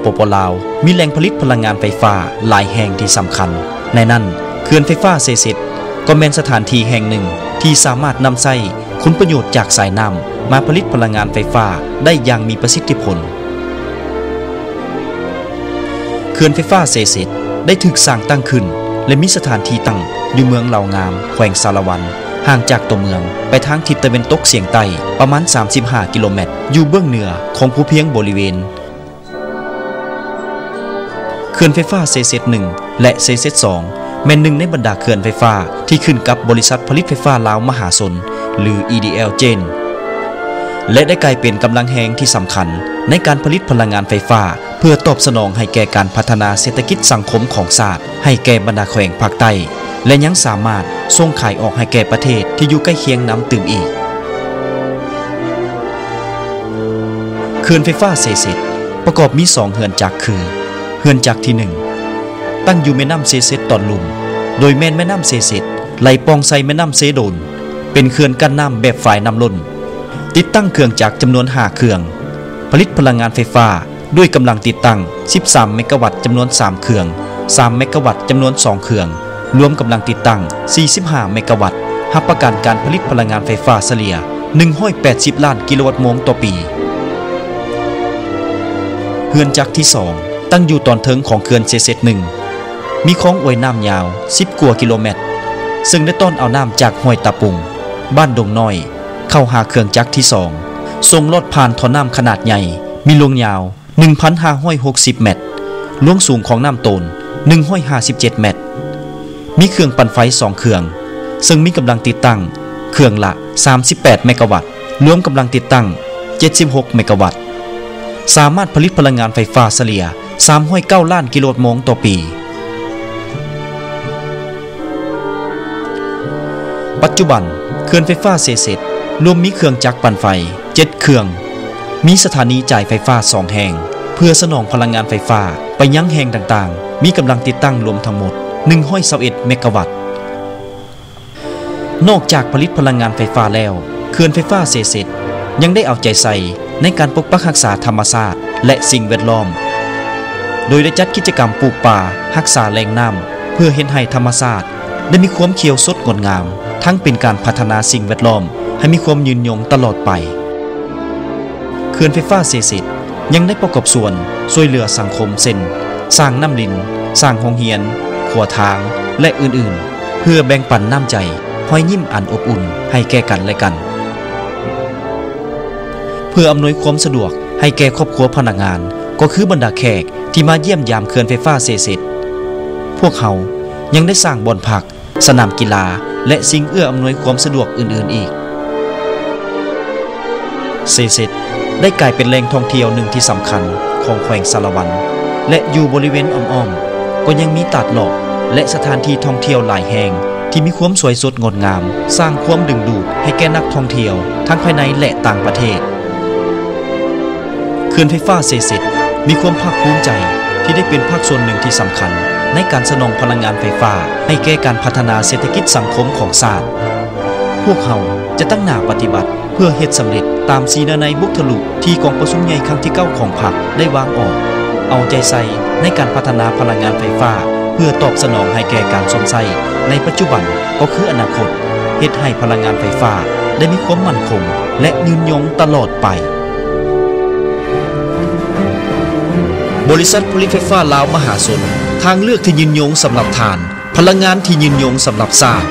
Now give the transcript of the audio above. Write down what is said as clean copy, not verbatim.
ปป.ลาวมีแหล่งผลิตพลังงานไฟฟ้าหลายแห่งที่สำคัญในนั้นเขื่อนไฟฟ้าเซเซตก็เป็นสถานที่แห่งหนึ่งที่สามารถนำใช้คุณประโยชน์จากสายน้ำมาผลิตพลังงานไฟฟ้าได้อย่างมีประสิทธิผลเขื่อนไฟฟ้าเซเซตได้ถูกสร้างตั้งขึ้นและมีสถานที่ตั้งอยู่เมืองเหล่างามแขวงสารวันห่างจากตัวเมืองไปทางทิศตะวันตกเฉียงใต้ประมาณ35กิโลเมตรอยู่เบื้องเหนือของภูเพียงบริเวณเขื่อนไฟฟ้าเซเซต1และเซเซต2เป็นหนึ่งในบรรดาเขื่อนไฟฟ้าที่ขึ้นกับบริษัทผลิตไฟฟ้าลาวมหาชนหรือ EDL Gen และได้กลายเป็นกำลังแหงที่สำคัญในการผลิตพลังงานไฟฟ้าเพื่อตอบสนองให้แก่การพัฒนาเศรษฐกิจสังคมของชาติให้แก่บรรดาแขวงภาคใต้และยังสามารถส่งขายออกให้แก่ประเทศที่อยู่ใกล้เคียงน้ำตื่มอีกเขื่อนไฟฟ้าเซเซตประกอบมี2เฮือนจักรคือเฮือนจักรที่1ตั้งอยู่แม่น้ำเซเซตตอนลุ่มโดยแม่น้ำเซเซตไหลปองใส่แม่น้ำเซโดนเป็นเขื่อนกั้นน้ำแบบฝ่ายน้ำล้นติดตั้งเครื่องจักรจำนวน5เครื่องผลิตพลังงานไฟฟ้าด้วยกำลังติดตั้ง13เมกะวัตต์จำนวน3เครื่อง3เมกะวัตต์จำนวน2เครื่องรวมกำลังติดตั้ง45เมกะวัตต์รับประกันการผลิตพลังงานไฟฟ้าเฉลี่ย180ล้านกิโลวัตต์โมงต่อปีเฮือนจักรที่2ตั้งอยู่ตอนเทิงของเขื่อนเซเซต1มีคลองอวยน้ำยาว10กว่ากิโลเมตรซึ่งได้ต้อนเอาน้ำจากห้วยตาปุงบ้านดงน้อยเข้าหาเครื่องจักรที่2ส่งลอดผ่านท่อน้ำขนาดใหญ่มีลวงยาว 1,560 เมตรลวงสูงของน้ำโตน157 เมตรมีเครื่องปั่นไฟ2เครื่องซึ่งมีกำลังติดตั้งเครื่องละ38เมกะวัตต์รวมกำลังติดตั้ง76เมกะวัตต์สามารถผลิตพลังงานไฟฟ้าเฉลี่ย309ล้านกิโลวัตต์โมงต่อปีปัจจุบันเขื่อนไฟฟ้าเซเซตรวมมีเครื่องจักรปั่นไฟ7เครื่องมีสถานีจ่ายไฟฟ้า2แห่งเพื่อสนองพลังงานไฟฟ้าไปยังแห่งต่างๆมีกำลังติดตั้งรวมทั้งหมด121เมกะวัตต์นอกจากผลิตพลังงานไฟฟ้าแล้วเขื่อนไฟฟ้าเซเซตยังได้เอาใจใส่ในการปกปักรักษาธรรมชาติและสิ่งแวดล้อมโดยได้จัดกิจกรรมปลูกป่ารักษาแหล่งน้ำเพื่อเฮ็ดให้ธรรมชาติได้มีความเขียวสดงดงามทั้งเป็นการพัฒนาสิ่งแวดล้อมให้มีความยืนยงตลอดไปเขื่อนไฟฟ้าเซเซตยังได้ประกอบส่วนช่วยเหลือสังคมเช่นสร้างน้ำดินสร้างโรงเรียนขัวทางและอื่นๆเพื่อแบ่งปันน้ำใจห้อยยิ้มอันอบอุ่นให้แก่กันและกันเพื่ออำนวยความสะดวกให้แก่ครอบครัวพนักงานก็คือบรรดาแขกที่มาเยี่ยมยามเขื่อนไฟฟ้าเซเซตพวกเขายังได้สร้างบ่อนพักสนามกีฬาและสิ่งเอื้ออำนวยความสะดวกอื่นๆอีกเซเซตได้กลายเป็นแหล่งท่องเที่ยวหนึ่งที่สำคัญของแขวงสารวันและอยู่บริเวณอ้อมๆก็ยังมีตาดหลอกและสถานที่ท่องเที่ยวหลายแห่งที่มีความสวยสดงดงามสร้างความดึงดูดให้แก่นักท่องเที่ยวทั้งภายในและต่างประเทศเขื่อนไฟฟ้าเซเซตมีความภาคภูมิใจที่ได้เป็นภาคส่วนหนึ่งที่สำคัญในการสนองพลังงานไฟฟ้าให้แก่การพัฒนาเศรษฐกิจสังคมของชาติพวกเขาจะตั้งหน้าปฏิบัติเพื่อเฮ็ดสำเร็จตามสีในบุคลุที่กองประชุมใหญ่ครั้งที่9ของพรรคได้วางออกเอาใจใส่ในการพัฒนาพลังงานไฟฟ้าเพื่อตอบสนองให้แก่การสนใจในปัจจุบันก็คืออนาคตเฮ็ดให้พลังงานไฟฟ้าได้มีความมั่นคงและยืนยงตลอดไปบริษัทผลิตไฟฟ้าลาวมหาชนทางเลือกที่ยืนยงสำหรับทานพลังงานที่ยืนยงสำหรับชาติ